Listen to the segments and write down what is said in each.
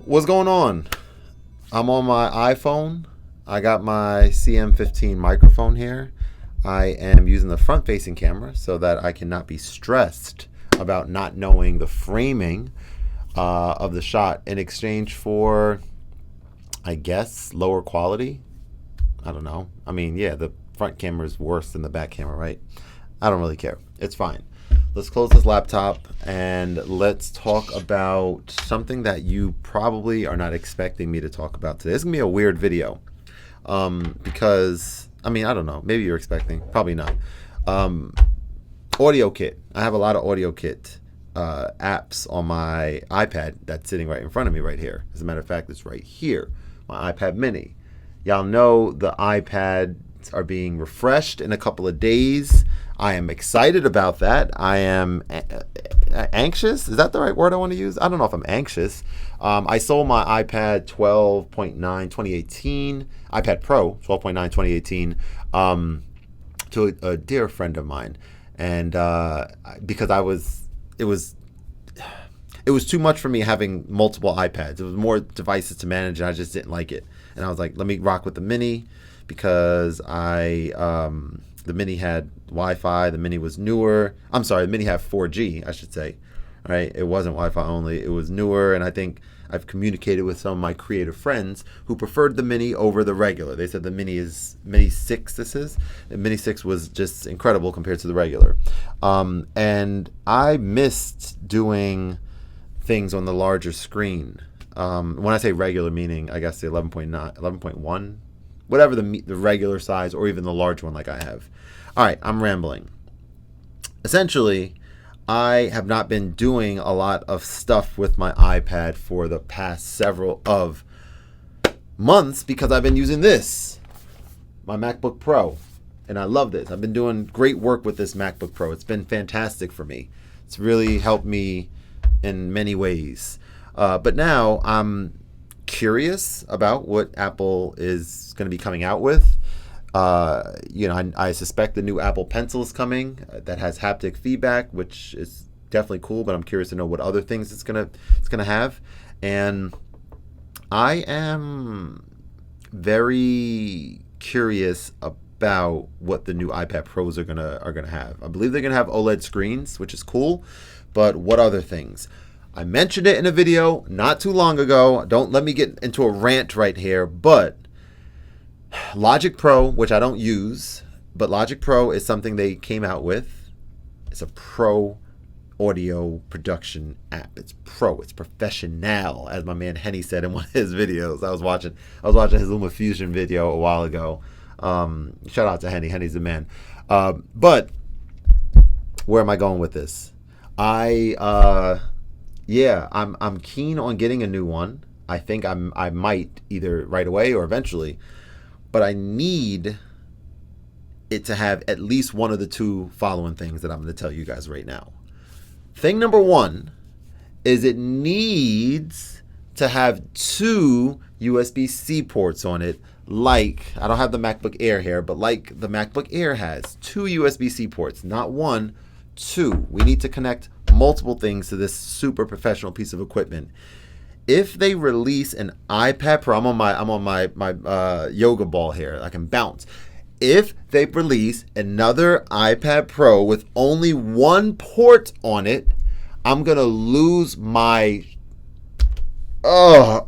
What's going on? I'm on my iPhone. I got my CM15 microphone here. I am using the front-facing camera so that I cannot be stressed about not knowing the framing of the shot in exchange for, I guess, lower quality. I don't know. I mean, yeah, the front camera is worse than the back camera, right? I don't really care. It's fine. Let's close this laptop and let's talk about something that you probably are not expecting me to talk about today. It's going to be a weird video because, I mean, I don't know. Maybe you're expecting. Probably not. AudioKit. I have a lot of AudioKit apps on my iPad that's sitting right in front of me right here. As a matter of fact, it's right here, my iPad mini. Y'all know the iPads are being refreshed in a couple of days. I am excited about that. I am anxious. Is that the right word I want to use? I don't know if I'm anxious. I sold my iPad 12.9 2018, iPad Pro 12.9 2018 to a dear friend of mine, and because it was too much for me having multiple iPads. It was more devices to manage, and I just didn't like it. And I was like, let me rock with the mini because the mini had Wi-Fi. The mini was newer. I'm sorry, the mini had 4G, I should say. All right, it wasn't Wi-Fi only. It was newer, and I think I've communicated with some of my creative friends who preferred the mini over the regular. They said the Mini 6. The Mini 6 was just incredible compared to the regular. And I missed doing things on the larger screen. When I say regular, meaning I guess the 11.9, 11.1, whatever the regular size, or even the large one like I have. All right, I'm rambling. Essentially, I have not been doing a lot of stuff with my iPad for the past several of months because I've been using this, my MacBook Pro, and I love this. I've been doing great work with this MacBook Pro. It's been fantastic for me. It's really helped me in many ways. But now I'm curious about what Apple is going to be coming out with. I suspect the new Apple Pencil is coming that has haptic feedback, which is definitely cool. But I'm curious to know what other things it's gonna have. And I am very curious about what the new iPad Pros are gonna have. I believe they're gonna have OLED screens, which is cool. But what other things? I mentioned it in a video not too long ago. Don't let me get into a rant right here, but Logic Pro, which I don't use, but Logic Pro is something they came out with. It's a pro audio production app. It's pro. It's professional, as my man Henny said in one of his videos. I was watching his LumaFusion video a while ago. Shout out to Henny. Henny's the man. But where am I going with this? I'm keen on getting a new one. I think I might either right away or eventually. But I need it to have at least one of the two following things that I'm going to tell you guys right now. Thing number one is it needs to have two USB-C ports on it, like, I don't have the MacBook Air here, but like the MacBook Air has two USB-C ports, not one, two. We need to connect multiple things to this super professional piece of equipment. If they release an iPad Pro, I'm on my yoga ball here. I can bounce. If they release another iPad Pro with only one port on it, I'm gonna lose my. I'm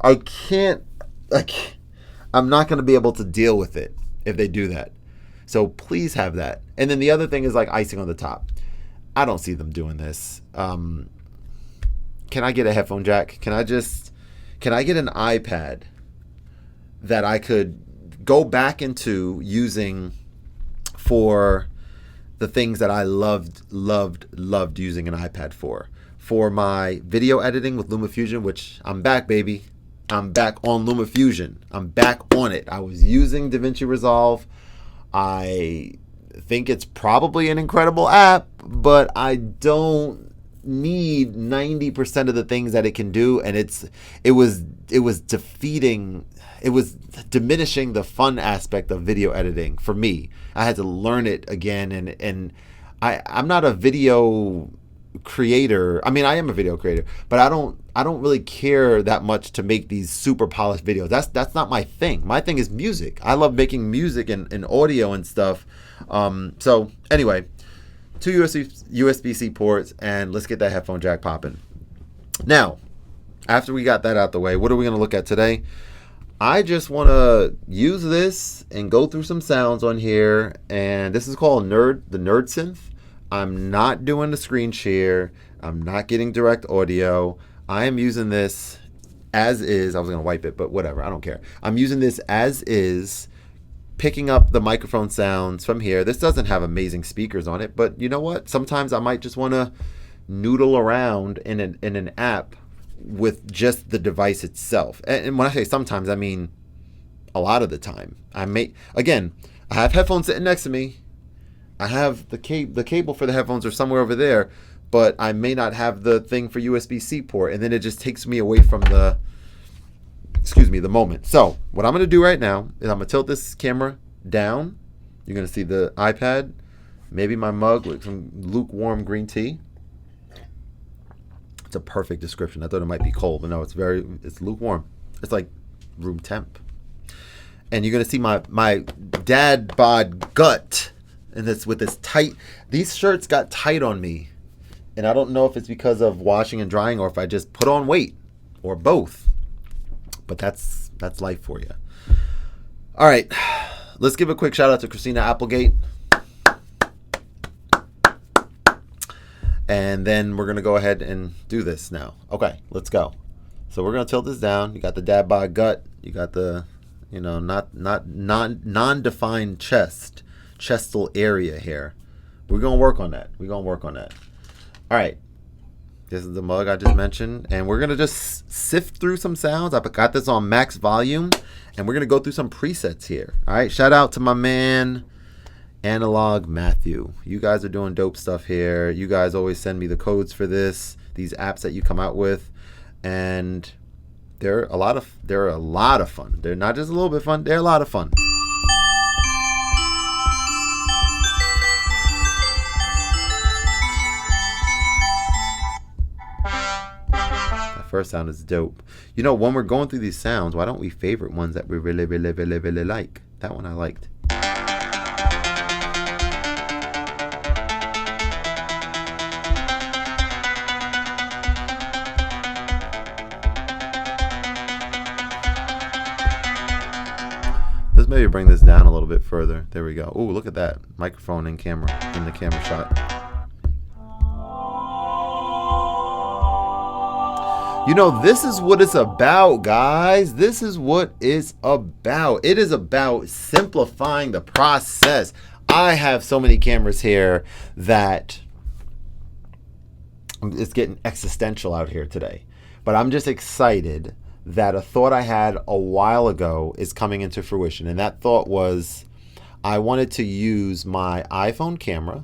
not gonna be able to deal with it if they do that. So please have that. And then the other thing is like icing on the top. I don't see them doing this. Can I get a headphone jack? Can I get an iPad that I could go back into using for the things that I loved using an iPad for? For my video editing with LumaFusion, which I'm back, baby. I'm back on LumaFusion. I'm back on it. I was using DaVinci Resolve. I think it's probably an incredible app, but I don't need 90% of the things that it can do, and it was diminishing the fun aspect of video editing for me. I had to learn it again, and I'm not a video creator. I mean, I am a video creator, but I don't really care that much to make these super polished videos. That's not my thing. My thing is music. I love making music and audio and stuff. So anyway, 2 USB-C ports, and let's get that headphone jack popping. Now, after we got that out the way, what are we going to look at today? I just want to use this and go through some sounds on here, and this is called the Nerd Synth. I'm not doing the screen share. I'm not getting direct audio. I am using this as is. I was going to wipe it, but whatever. I don't care. I'm using this as is, picking up the microphone sounds from here. This doesn't have amazing speakers on it, but you know what? Sometimes I might just want to noodle around in an app with just the device itself. And when I say sometimes, I mean a lot of the time. I have headphones sitting next to me. I have the cable for the headphones are somewhere over there, but I may not have the thing for USB-C port, and then it just takes me away from the moment. So what I'm going to do right now is I'm going to tilt this camera down. You're going to see the iPad, maybe my mug with some lukewarm green tea. It's a perfect description. I thought it might be cold, but no, it's lukewarm. It's like room temp. And you're going to see my dad bod gut. And this with this tight, these shirts got tight on me. And I don't know if it's because of washing and drying or if I just put on weight or both. But that's life for you. All right, let's give a quick shout out to Christina Applegate. And then we're going to go ahead and do this now. Okay, let's go. So we're going to tilt this down. You got the dad bod gut. You got the, non-defined chestal area here. We're going to work on that. All right. This is the mug I just mentioned. And we're going to just sift through some sounds. I got this on max volume. And we're going to go through some presets here. All right. Shout out to my man, Analog Matthew. You guys are doing dope stuff here. You guys always send me the codes for these apps that you come out with. And they're a lot of fun. They're not just a little bit fun. They're a lot of fun. First sound is dope. When we're going through these sounds, why don't we favorite ones that we really, really, really, really like? That one I liked. Let's maybe bring this down a little bit further. There we go. Ooh, look at that microphone in the camera shot. This is what it's about, guys. This is what it's about. It is about simplifying the process. I have so many cameras here that it's getting existential out here today. But I'm just excited that a thought I had a while ago is coming into fruition. And that thought was I wanted to use my iPhone camera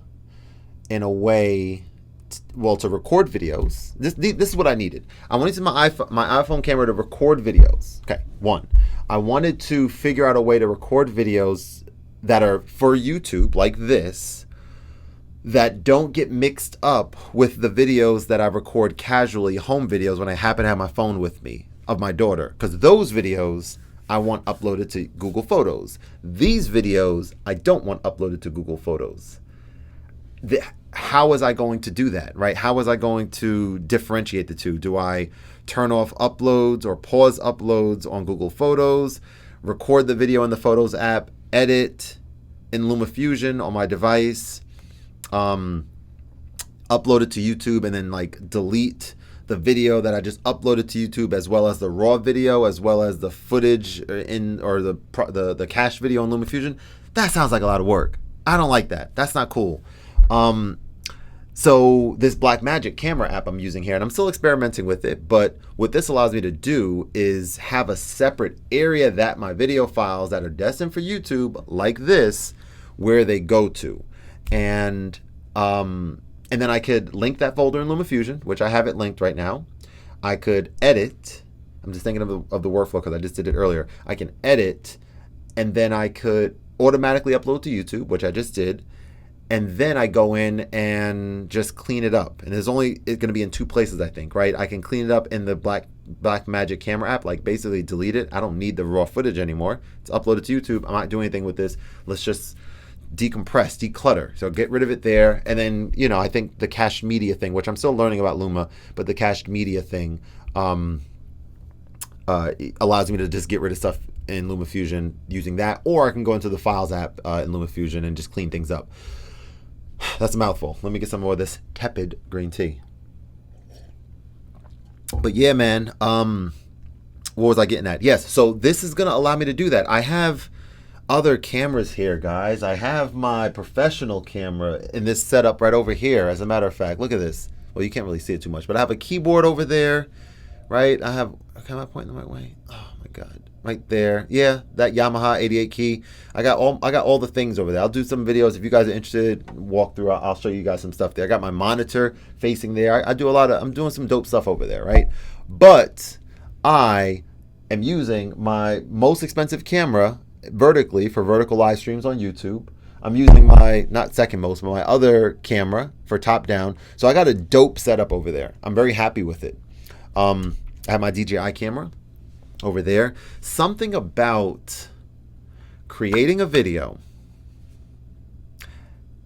in a way to record videos. This is what I needed. I wanted to use my iPhone camera to record videos. Okay, one. I wanted to figure out a way to record videos that are for YouTube, like this, that don't get mixed up with the videos that I record casually, home videos, when I happen to have my phone with me, of my daughter. Because those videos I want uploaded to Google Photos. These videos I don't want uploaded to Google Photos. How was I going to do that, right? How was I going to differentiate the two? Do I turn off uploads or pause uploads on Google Photos, record the video in the Photos app, edit in LumaFusion on my device, upload it to YouTube, and then delete the video that I just uploaded to YouTube, as well as the raw video, as well as the footage the cached video on LumaFusion? That sounds like a lot of work. I don't like that. That's not cool. So this Blackmagic camera app I'm using here, and I'm still experimenting with it, but what this allows me to do is have a separate area that my video files that are destined for YouTube, like this, where they go to. And then I could link that folder in LumaFusion, which I have it linked right now. I could edit. I'm just thinking of the workflow because I just did it earlier. I can edit, and then I could automatically upload to YouTube, which I just did. and then I go in and just clean it up. And it's going to be in two places, I think, right? I can clean it up in the Blackmagic camera app, like basically delete it. I don't need the raw footage anymore. It's uploaded to YouTube. I'm not doing anything with this. Let's just decompress, declutter. So get rid of it there. And then, you know, I think the cached media thing, which I'm still learning about Luma, but the cached media thing allows me to just get rid of stuff in LumaFusion using that, or I can go into the Files app in LumaFusion and just clean things up. That's a mouthful. Let me get some more of this tepid green tea. But yeah, man, what was I getting at? Yes, so this is going to allow me to do that. I have other cameras here, guys. I have my professional camera in this setup right over here. As a matter of fact, look at this. Well, you can't really see it too much, but I have a keyboard over there, right? I have, am I pointing the right way? Oh my God. Right there. Yeah, that Yamaha 88 key. I got all the things over there. I'll do some videos if you guys are interested. Walk through. I'll show you guys some stuff there. I got my monitor facing there. I'm doing some dope stuff over there, right? But I am using my most expensive camera vertically for vertical live streams on YouTube. I'm using my, not second most, but my other camera for top down. So I got a dope setup over there. I'm very happy with it. I have my DJI camera over there. Something about creating a video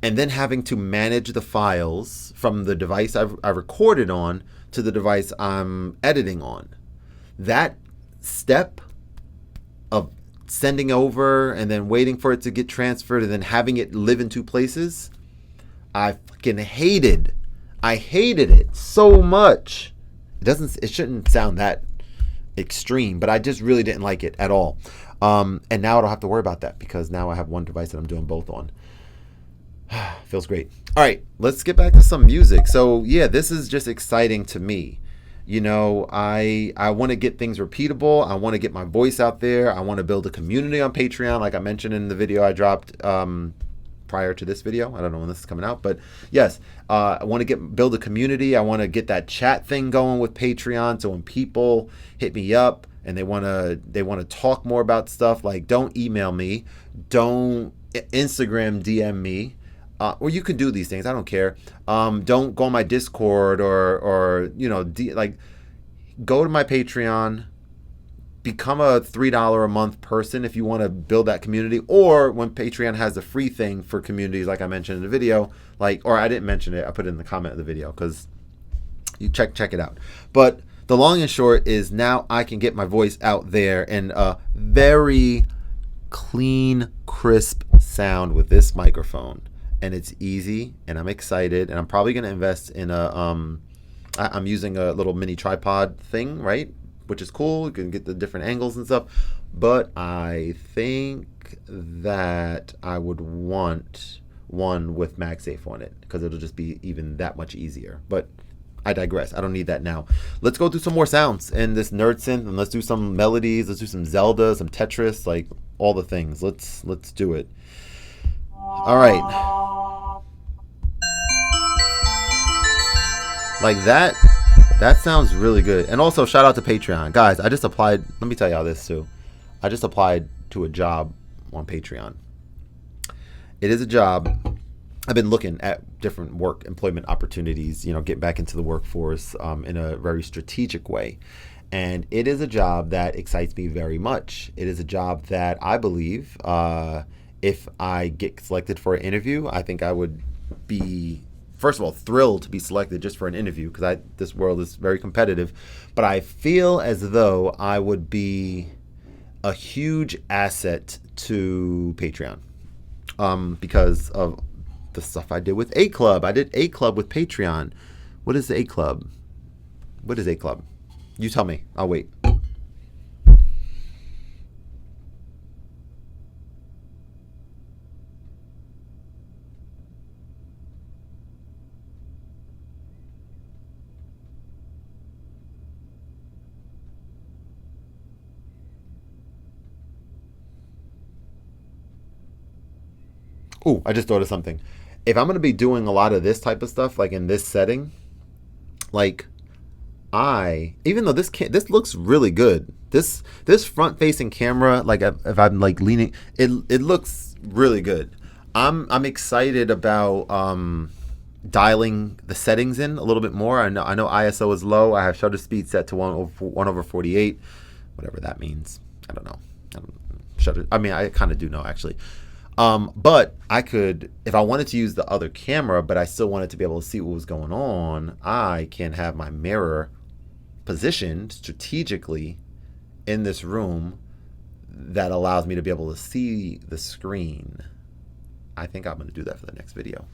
and then having to manage the files from the device I recorded on to the device I'm editing on. That step of sending over and then waiting for it to get transferred and then having it live in two places, I fucking hated. I hated it so much. It shouldn't sound that extreme, but I just really didn't like it at all. And now I don't have to worry about that because now I have one device that I'm doing both on. Feels great. All right, let's get back to some music. So yeah, this is just exciting to me. You know, I want to get things repeatable. I want to get my voice out there. I want to build a community on Patreon, like I mentioned in the video I dropped prior to this video. I don't know when this is coming out, but yes, I want to build a community. I want to get that chat thing going with Patreon. So when people hit me up and they want to talk more about stuff, like don't email me, don't Instagram DM me. Or you can do these things. I don't care. Don't go on my Discord or you know, go to my Patreon. Become a $3 a month person if you want to build that community. Or when Patreon has a free thing for communities, like I mentioned in the video, or I didn't mention it, I put it in the comment of the video because you check it out. But the long and short is now I can get my voice out there in a very clean, crisp sound with this microphone. And it's easy, and I'm excited, and I'm probably going to invest in I'm using a little mini tripod thing, right? Which is cool. You can get the different angles and stuff. But I think that I would want one with MagSafe on it because it'll just be even that much easier. But I digress. I don't need that now. Let's go through some more sounds in this nerd synth, and let's do some melodies. Let's do some Zelda, some Tetris, like all the things. Let's do it. All right. Like that sounds really good. And also shout out to Patreon. Guys, I just applied, let me tell y'all this too. I just applied to a job on Patreon. It is a job. I've been looking at different employment opportunities, you know, getting back into the workforce in a very strategic way. And it is a job that excites me very much. It is a job that I believe if I get selected for an interview, I think I would be, first of all, thrilled to be selected just for an interview because this world is very competitive. But I feel as though I would be a huge asset to Patreon because of the stuff I did with A Club. I did A Club with Patreon. What is A Club? What is A Club? You tell me. I'll wait. Oh, I just thought of something. If I'm going to be doing a lot of this type of stuff, like in this setting, like even though this looks really good, this front facing camera, like if I'm like leaning, it looks really good. I'm excited about dialing the settings in a little bit more. I know ISO is low. I have shutter speed set to 1/48, whatever that means. I don't know. I kind of do know actually. But I could, if I wanted to use the other camera, but I still wanted to be able to see what was going on, I can have my mirror positioned strategically in this room that allows me to be able to see the screen. I think I'm going to do that for the next video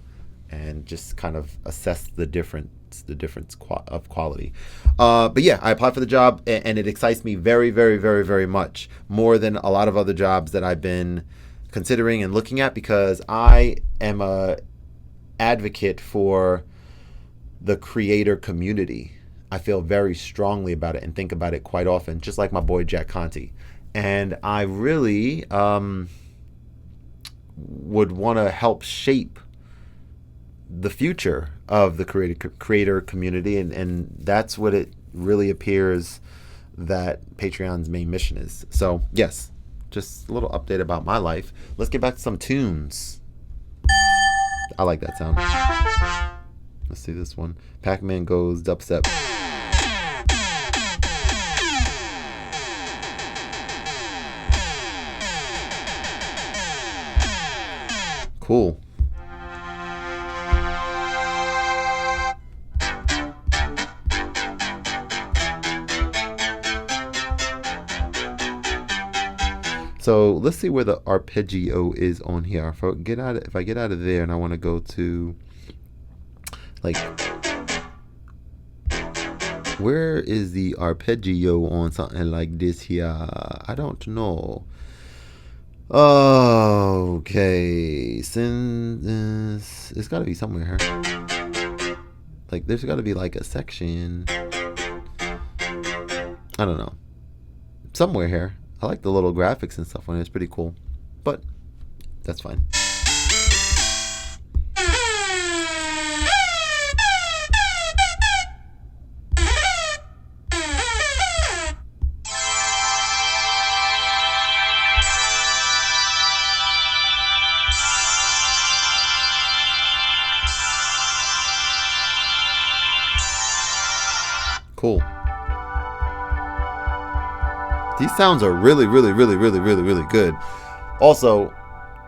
and just kind of assess the difference of quality. But yeah, I applied for the job, and it excites me very, very, very, very much, more than a lot of other jobs that I've been considering and looking at, because I am a advocate for the creator community. I feel very strongly about it and think about it quite often, just like my boy Jack Conte. And I really would want to help shape the future of the creator community, and that's what it really appears that Patreon's main mission is. So yes, just a little update about my life. Let's get back to some tunes. I like that sound. Let's see this one. PacMan goes dubstep. Cool. So let's see where the arpeggio is on here. If I get out of there and I want to go to, like, where is the arpeggio on something like this here? I don't know. Okay, Synth. It's got to be somewhere here. Like, there's got to be like a section. I don't know. Somewhere here. I like the little graphics and stuff on it. It's pretty cool. But that's fine. Cool. These sounds are really, really, really, really, really, really good. Also,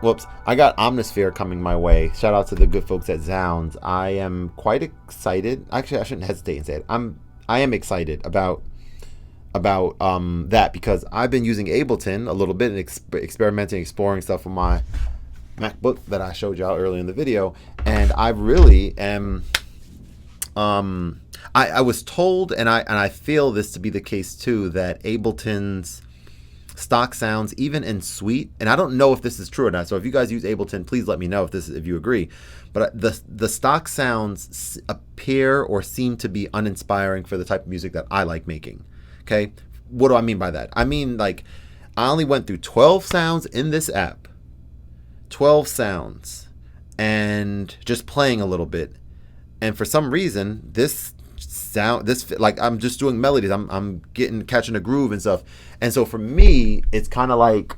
whoops, I got Omnisphere coming my way. Shout out to the good folks at Zounds. I am quite excited. Actually, I shouldn't hesitate and say it. I am excited about that, because I've been using Ableton a little bit and experimenting, exploring stuff with my MacBook that I showed y'all earlier in the video, and I really am. I was told, and I feel this to be the case too, that Ableton's stock sounds, even in Suite, and I don't know if this is true or not, so if you guys use Ableton, please let me know if you agree, but the stock sounds appear or seem to be uninspiring for the type of music that I like making. Okay, what do I mean by that? I mean, like, I only went through 12 sounds in this app, 12 sounds, and just playing a little bit, and for some reason like, I'm just doing melodies, I'm catching a groove and stuff, and so for me it's kind of like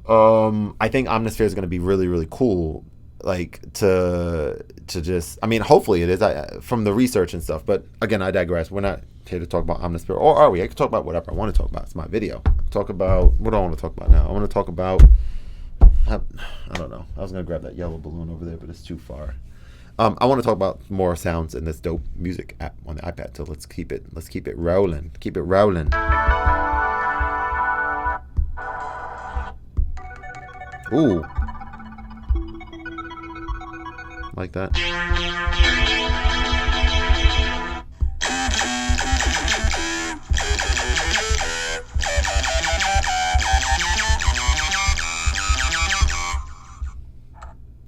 I think Omnisphere is going to be really, really cool, like to just, I mean, hopefully it is, from the research and stuff, but again, I digress. We're not here to talk about Omnisphere, or are we? I can talk about whatever I want to talk about. It's my video. Talk about, what do I want to talk about now? I want to talk about, I don't know, I was going to grab that yellow balloon over there, but it's too far. I want to talk about more sounds in this dope music app on the iPad. So let's keep it rolling. Keep it rolling. Ooh. Like that.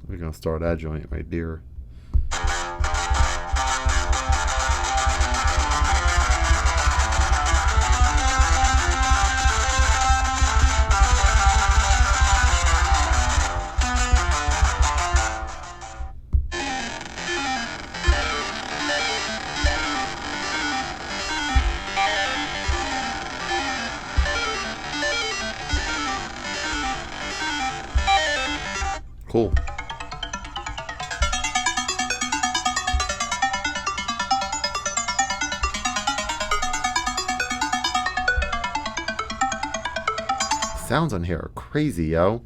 We're going to start that joint right there. Cool. Sounds on here are crazy, yo.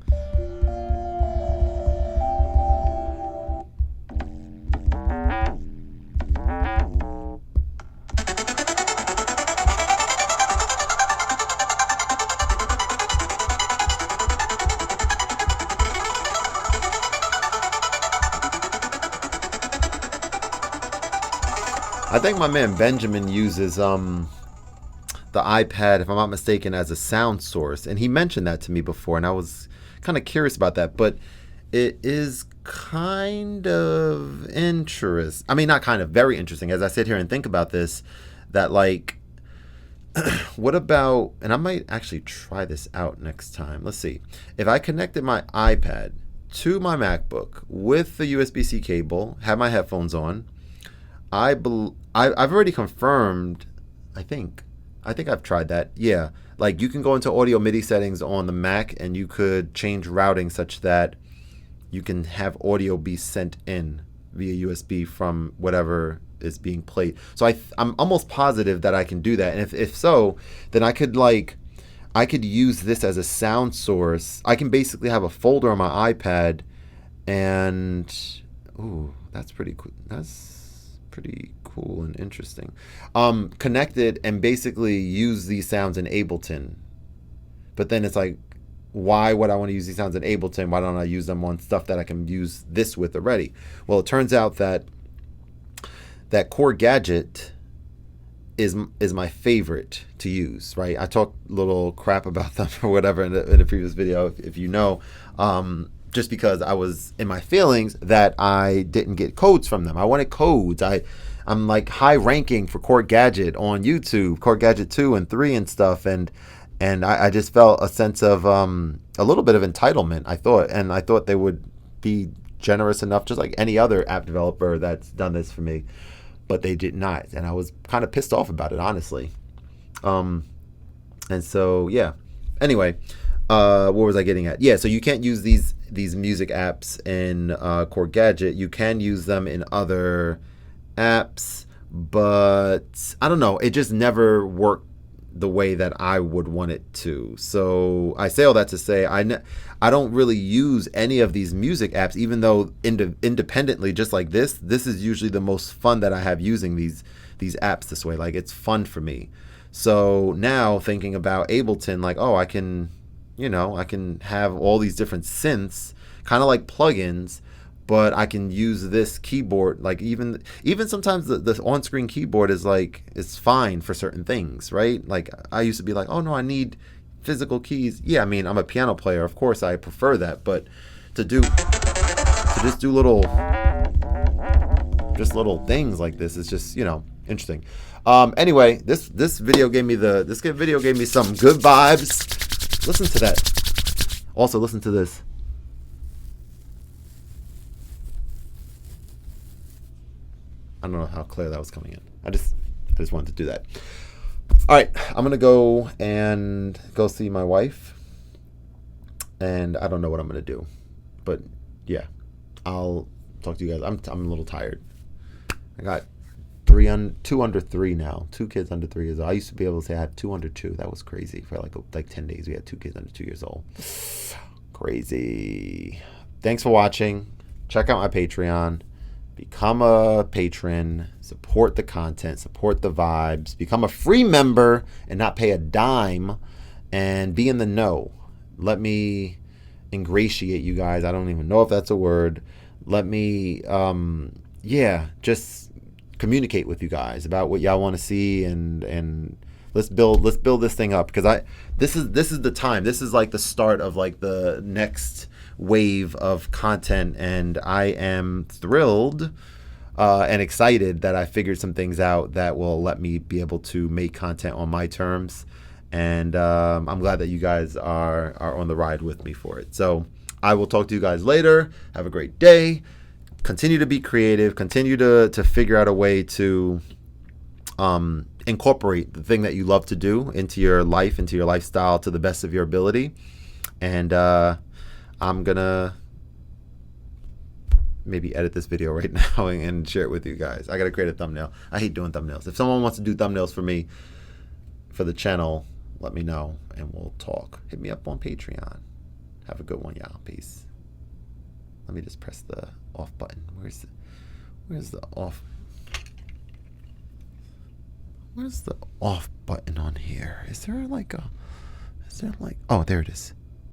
I think my man Benjamin uses the iPad, if I'm not mistaken, as a sound source, and he mentioned that to me before, and I was kind of curious about that. But it is kind of interesting. I mean, not kind of, very interesting. As I sit here and think about this, that like, what about? And I might actually try this out next time. Let's see if I connected my iPad to my MacBook with the USB-C cable, have my headphones on. I've already confirmed, I think I've tried that. Yeah, like you can go into audio MIDI settings on the Mac and you could change routing such that you can have audio be sent in via USB from whatever is being played. So I'm almost positive that I can do that. And if so, then I could use this as a sound source. I can basically have a folder on my iPad and, ooh, that's pretty cool. That's pretty cool and interesting. Connect it and basically use these sounds in Ableton. But then it's like, why would I want to use these sounds in Ableton? Why don't I use them on stuff that I can use this with already? Well, it turns out that Khordgadget is my favorite to use, right? I talked a little crap about them or whatever in a previous video, if you know. Just because I was in my feelings that I didn't get codes from them. I wanted codes. I'm like high ranking for Khordgadget on YouTube, Khordgadget 2 and 3 and stuff. And I just felt a sense of a little bit of entitlement, I thought they would be generous enough, just like any other app developer that's done this for me. But they did not. And I was kind of pissed off about it, honestly. And so, yeah. Anyway, what was I getting at? Yeah, so you can't use these music apps in Khordgadget. You can use them in other apps, but I don't know. It just never worked the way that I would want it to. So I say all that to say I don't really use any of these music apps, even though independently, just like this is usually the most fun that I have using these apps this way. Like, it's fun for me. So now thinking about Ableton, like, oh, I can have all these different synths, kind of like plugins, but I can use this keyboard. Like even sometimes the on-screen keyboard is like, it's fine for certain things, right? Like I used to be like, oh no, I need physical keys. Yeah, I mean, I'm a piano player. Of course I prefer that, but to just do little things like this is just, interesting. Anyway, this video gave me some good vibes. Listen to that. Also listen to this. I don't know how clear that was coming in. I just wanted to do that. All right, I'm gonna go see my wife, and I don't know what I'm gonna do, but yeah, I'll talk to you guys. I'm a little tired. I got 2 under 3 now. 2 kids under 3 years old. I used to be able to say I have 2 under 2. That was crazy. For like 10 days, we had 2 kids under 2 years old. Crazy. Thanks for watching. Check out my Patreon. Become a patron. Support the content. Support the vibes. Become a free member and not pay a dime. And be in the know. Let me ingratiate you guys. I don't even know if that's a word. Let me, just communicate with you guys about what y'all want to see, and let's build this thing up, because this is the time. This is like the start of like the next wave of content, and I am thrilled and excited that I figured some things out that will let me be able to make content on my terms, and I'm glad that you guys are on the ride with me for it. So I will talk to you guys later. Have a great day. Continue to be creative. Continue to figure out a way to incorporate the thing that you love to do into your life, into your lifestyle, to the best of your ability. And I'm gonna maybe edit this video right now and share it with you guys. I gotta create a thumbnail. I hate doing thumbnails. If someone wants to do thumbnails for me for the channel, let me know and we'll talk. Hit me up on Patreon. Have a good one, y'all. Peace. Let me just press the off button. Where's the off? Where's the off button on here? Is there like, oh, there it is.